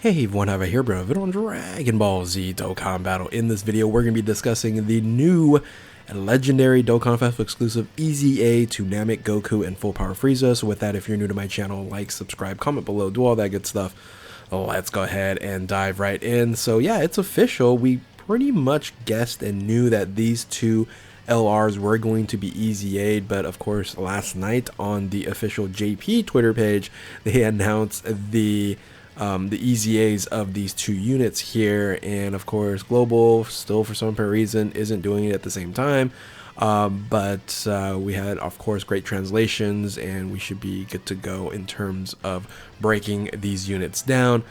Hey everyone, have a here bro, video on Dragon Ball Z Dokkan Battle. In this video, we're going to be discussing the new and legendary Dokkan Festival exclusive EZA to NAMEK Goku and Full Power Frieza. So with that, if you're new to my channel, like, subscribe, comment below, do all that good stuff. Let's go ahead and dive right in. So yeah, it's official. We pretty much guessed and knew that these two LRs were going to be EZA'd, but of course last night on the official JP Twitter page, they announced the EZAs of these two units here, and of course Global still for some apparent reason isn't doing it at the same time, but we had of course great translations and we should be good to go in terms of breaking these units down.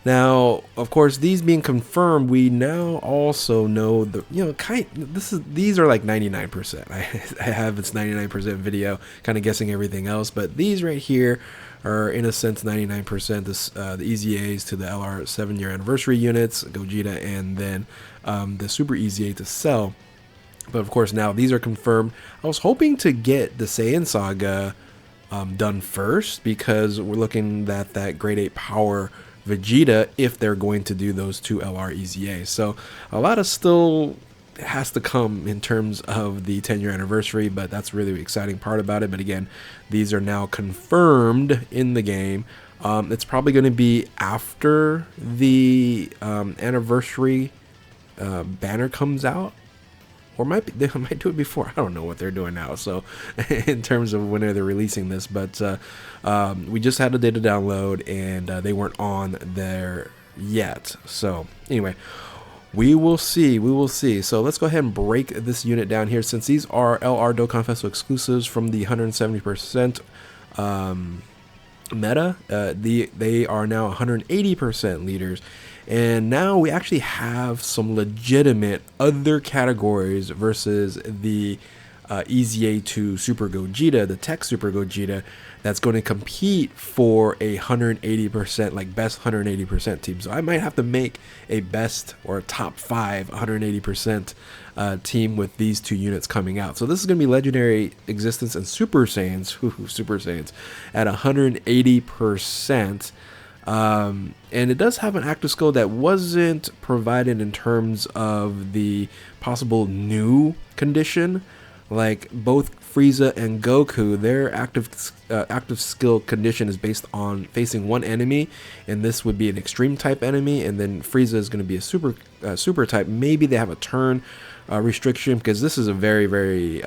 Now, of course, these being confirmed, we now also know the these are like 99%. I have this 99% video, kind of guessing everything else, but these right here are in a sense 99%. The EZAs to the LR 7-year anniversary units, Gogeta, and then the Super EZA to Cell. But of course, now these are confirmed. I was hoping to get the Saiyan Saga done first because we're looking at that Grade 8 power Vegeta if they're going to do those two LR EZAs. So a lot of still has to come in terms of the 10-year anniversary, but that's really the exciting part about it. But again, these are now confirmed in the game. It's probably going to be after the anniversary banner comes out, or they might do it before. I don't know what they're doing now, so in terms of when they're releasing this, but we just had a data download and they weren't on there yet. So anyway, we will see. So let's go ahead and break this unit down here. Since these are LR Dokkan Festival exclusives from the 170% meta, they are now 180% leaders. And now we actually have some legitimate other categories versus the EZA to Super Gogeta, the Tech Super Gogeta, that's going to compete for a 180%, like best 180% team. So I might have to make a best or a top 5 180% team with these two units coming out. So this is going to be Legendary Existence and Super Saiyans, Super Saiyans, at 180%. And it does have an active skill that wasn't provided in terms of the possible new condition. Like both Frieza and Goku, their active skill condition is based on facing one enemy, and this would be an extreme type enemy, and then Frieza is going to be a super type. Maybe they have a turn restriction, because this is a very very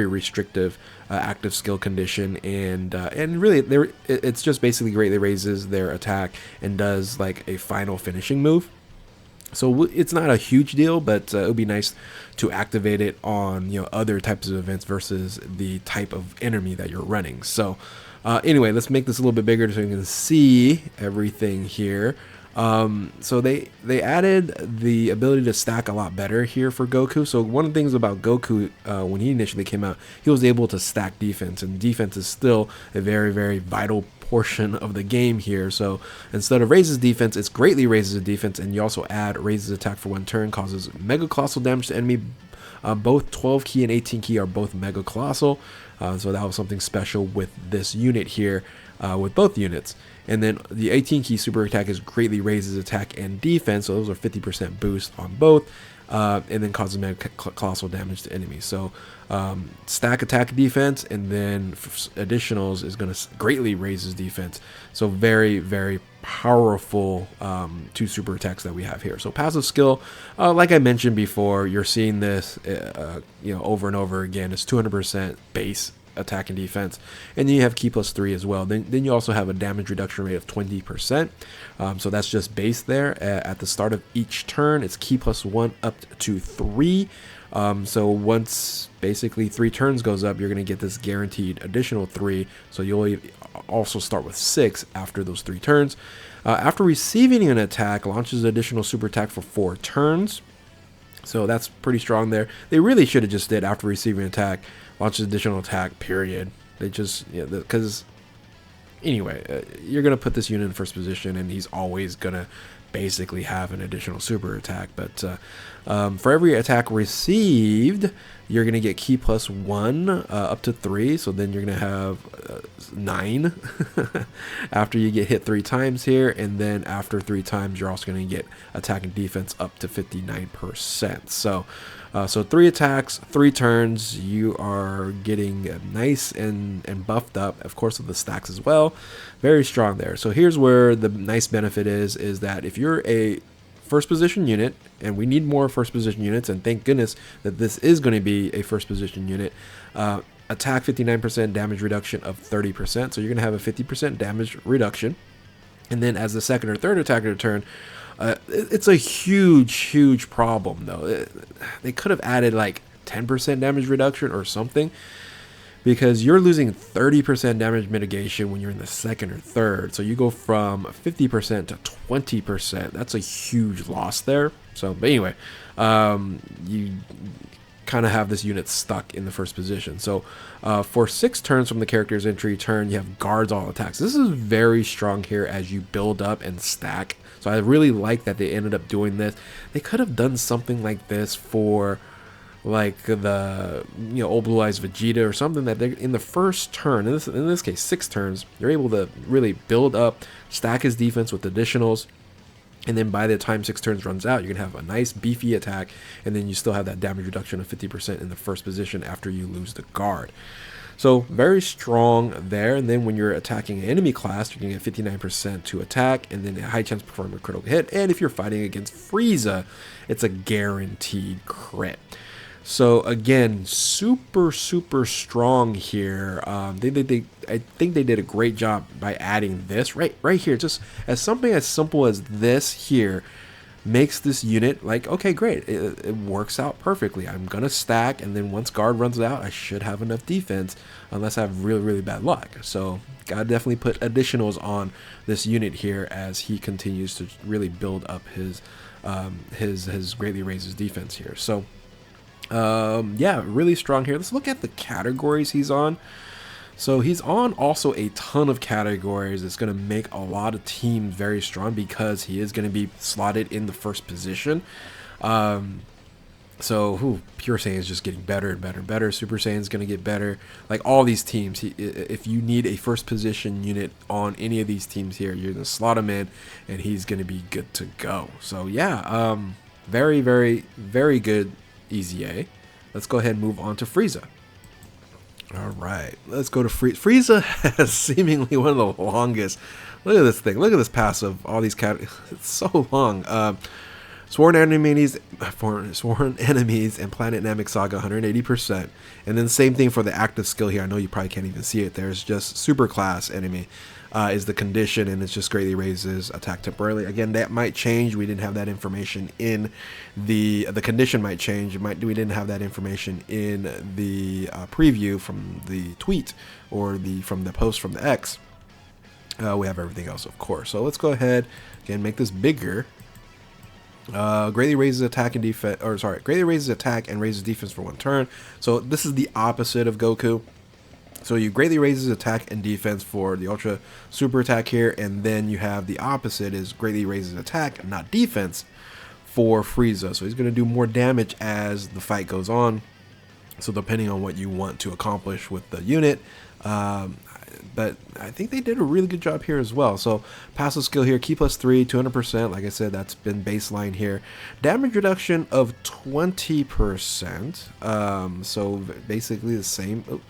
restrictive active skill condition, and really it's just basically greatly raises their attack and does like a final finishing move. So it's not a huge deal, but it would be nice to activate it on other types of events versus the type of enemy that you're running. So anyway, let's make this a little bit bigger so you can see everything here. So they added the ability to stack a lot better here for Goku. So one of the things about Goku when he initially came out, he was able to stack defense, and defense is still a very vital portion of the game here. So instead of raises defense, it's greatly raises the defense, and you also add raises attack for 1 turn, causes mega colossal damage to enemy. Both 12 key and 18 key are both mega colossal, so that was something special with this unit here, with both units. And then the 18 key super attack is greatly raises attack and defense, so those are 50% boost on both, and then causes mega colossal damage to enemies. So stack attack defense, and then additionals is going to greatly raises defense. So very powerful 2 super attacks that we have here. So passive skill, like I mentioned before, you're seeing this over and over again. It's 200% base attack and defense, and then you have key +3 as well. Then you also have a damage reduction rate of 20%, so that's just base there. At the start of each turn, it's key +1 up to 3. So once basically 3 turns goes up, you're going to get this guaranteed additional 3, so you'll also start with 6 after those 3 turns. After receiving an attack, launches additional super attack for 4 turns. So that's pretty strong there. They really should have just did after receiving an attack, launches additional attack, period. They just, because anyway, you're going to put this unit in first position, and he's always going to basically have an additional super attack. But for every attack received, you're going to get key plus 1 up to 3. So then you're going to have 9 after you get hit 3 times here. And then after 3 times, you're also going to get attack and defense up to 59%. So 3 attacks, 3 turns, you are getting nice and buffed up, of course, with the stacks as well. Very strong there. So here's where the nice benefit is that if you're a first position unit, and we need more first position units, and thank goodness that this is going to be a first position unit, attack 59%, damage reduction of 30%. So you're going to have a 50% damage reduction. And then as the second or third attacker turn, it's a huge problem though. They could have added like 10% damage reduction or something, because you're losing 30% damage mitigation when you're in the second or third. So you go from 50% to 20%. That's a huge loss there. So, but anyway, you kind of have this unit stuck in the first position. So for 6 turns from the character's entry turn, you have guards all attacks. This is very strong here as you build up and stack. So I really like that they ended up doing this. They could have done something like this for like the Old Blue Eyes Vegeta or something, that they're in the first turn, in this case 6 turns, you're able to really build up, stack his defense with additionals, and then by the time 6 turns runs out, you're gonna have a nice beefy attack, and then you still have that damage reduction of 50% in the first position after you lose the guard. So very strong there. And then when you're attacking an enemy class, you're gonna get 59% to attack, and then a high chance to perform a critical hit. And if you're fighting against Frieza, it's a guaranteed crit. So again, super strong here. I think they did a great job by adding this right here. Just as something as simple as this here makes this unit like, okay, great. It works out perfectly. I'm gonna stack, and then once guard runs out, I should have enough defense, unless I have really bad luck. So gotta definitely put additionals on this unit here as he continues to really build up his greatly raises defense here. So yeah, really strong here. Let's look at the categories he's on. So he's on also a ton of categories. It's going to make a lot of teams very strong because he is going to be slotted in the first position. So Pure Saiyan is just getting better and better. Super Saiyan is going to get better. Like all these teams, if you need a first position unit on any of these teams here, you're going to slot him in, and he's going to be good to go. So yeah, very good EZA. Let's go ahead and move on to Frieza. All right, let's go to Frieza. Frieza has seemingly one of the longest. Look at this thing. Look at this passive. All these categories. It's so long. Sworn enemies and Planet Namek Saga 180%. And then same thing for the active skill here. I know you probably can't even see it. There's just super class enemy is the condition, and it's just greatly raises attack temporarily. Again, that might change. We didn't have that information in the condition might change. We didn't have that information in the preview from the tweet or from the post from the X. We have everything else, of course. So let's go ahead again, make this bigger. Greatly raises attack and defense, or sorry, greatly raises attack and raises defense for 1 turn. So this is the opposite of Goku. So you greatly raises attack and defense for the Ultra Super attack here, and then you have the opposite is greatly raises attack, not defense, for Frieza. So he's going to do more damage as the fight goes on. So depending on what you want to accomplish with the unit, but I think they did a really good job here as well. So passive skill here, key plus 3, 200%. Like I said, that's been baseline here. Damage reduction of 20%. So basically the same. Oops,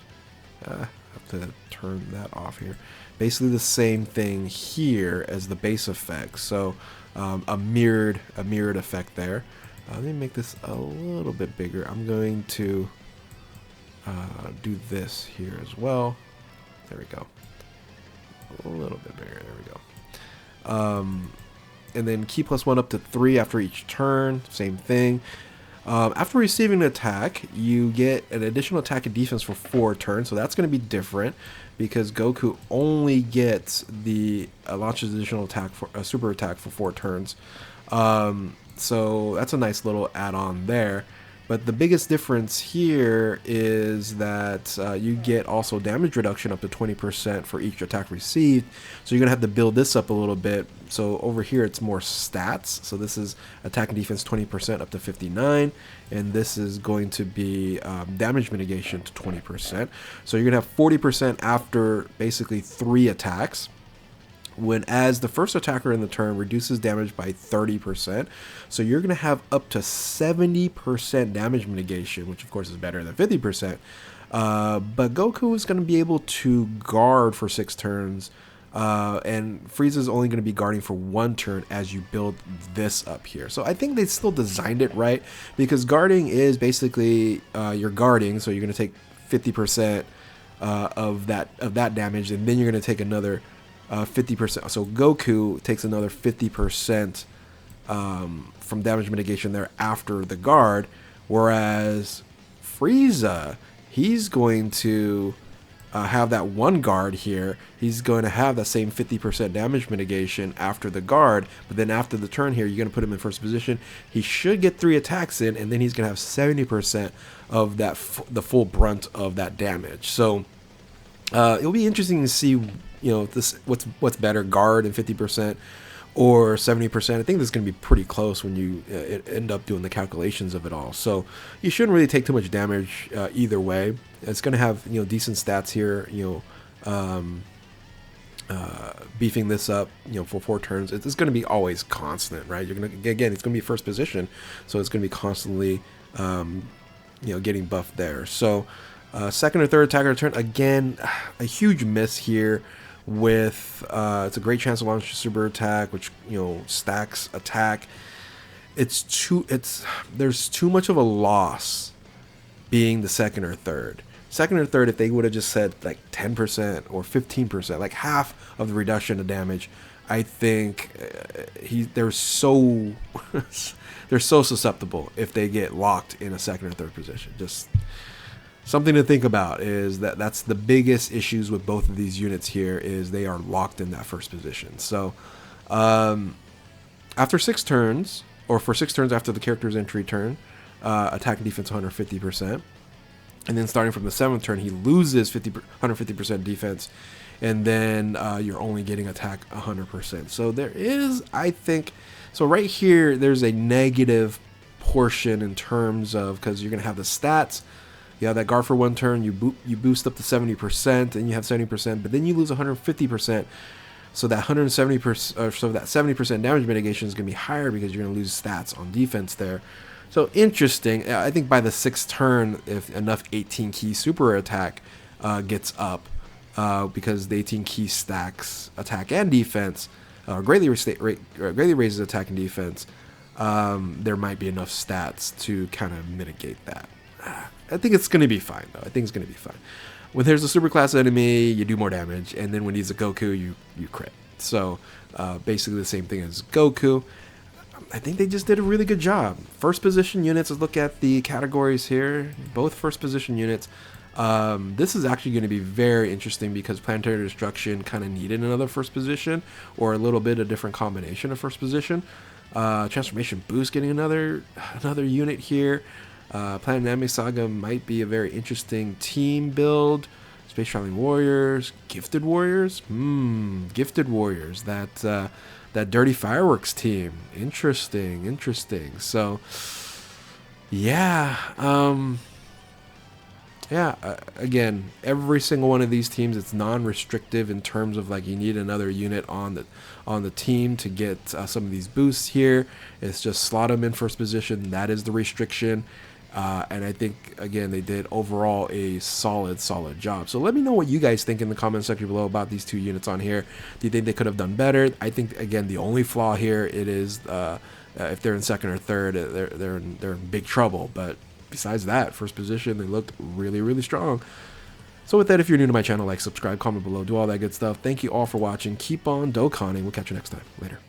I have to turn that off here. Basically the same thing here as the base effect. So a mirrored effect there. Let me make this a little bit bigger. I'm going to do this here as well. There we go. A little bit bigger. There we go. And then key plus 1 up to 3 after each turn. Same thing. After receiving an attack, you get an additional attack and defense for 4 turns. So that's going to be different because Goku only gets the launches additional attack for a super attack for 4 turns. So that's a nice little add-on there. But the biggest difference here is that you get also damage reduction up to 20% for each attack received. So you're going to have to build this up a little bit. So over here it's more stats. So this is attack and defense 20% up to 59. And this is going to be damage mitigation to 20%. So you're going to have 40% after basically 3 attacks. When as the first attacker in the turn reduces damage by 30%. So you're going to have up to 70% damage mitigation, which of course is better than 50%. But Goku is going to be able to guard for 6 turns. And Frieza is only going to be guarding for 1 turn as you build this up here. So I think they still designed it right, because guarding is basically you're guarding, so you're going to take 50% of that damage, and then you're going to take another 50%. So Goku takes another 50% from damage mitigation there after the guard, whereas Frieza, he's going to have that 1 guard here. He's going to have that same 50% damage mitigation after the guard, but then after the turn here, you're going to put him in first position. He should get 3 attacks in, and then he's going to have 70% of that the full brunt of that damage. So it'll be interesting to see, this what's better, guard and 50% or 70%. I think this is going to be pretty close when you end up doing the calculations of it all. So you shouldn't really take too much damage either way. It's going to have decent stats here. Beefing this up for 4 turns. It's going to be always constant, right? You're going to, again, it's going to be first position, so it's going to be constantly getting buffed there. So second or third attacker turn, again, a huge miss here with it's a great chance to launch a super attack, which stacks attack. There's too much of a loss being the second or third. Second or third, if they would have just said like 10% or 15%, like half of the reduction of damage, I think they're so they're so susceptible if they get locked in a second or third position. Just something to think about is that's the biggest issues with both of these units here, is they are locked in that first position. So after 6 turns, or for 6 turns after the character's entry turn, attack and defense 150%. And then starting from the 7th turn, he loses 150% defense. And then you're only getting attack 100%. So there is, I think, so right here, there's a negative portion in terms of, because you're going to have the stats. You have that guard for 1 turn, you boost up to 70%, and you have 70%, but then you lose 150%. So that 170%, so that 70% damage mitigation is going to be higher because you're going to lose stats on defense there. So interesting. I think by the 6th turn, if enough 18 key super attack gets up, because the 18 key stacks attack and defense, greatly raises attack and defense, there might be enough stats to kind of mitigate that. I think it's going to be fine, though. I think it's going to be fine. When there's a super class enemy, you do more damage, and then when he's a Goku, you crit. So basically the same thing as Goku. I think they just did a really good job. First position units, let's look at the categories here. Both first position units. This is actually going to be very interesting because Planetary Destruction kind of needed another first position, or a little bit a different combination of first position. Transformation Boost getting another unit here. Planet Namek Saga might be a very interesting team build. Space Traveling Warriors, Gifted Warriors. Gifted Warriors. That Dirty Fireworks team. Interesting. So, yeah. Again, every single one of these teams, it's non-restrictive in terms of like you need another unit on the team to get some of these boosts here. It's just slot them in first position. That is the restriction. And I think, again, they did overall a solid job. So let me know what you guys think in the comment section below about these 2 units on here. Do you think they could have done better? I think, again, the only flaw here, it is if they're in second or third, they're in big trouble. But besides that, first position, they looked really strong. So with that, if you're new to my channel, like, subscribe, comment below, do all that good stuff. Thank you all for watching. Keep on Dokkaning. We'll catch you next time. Later.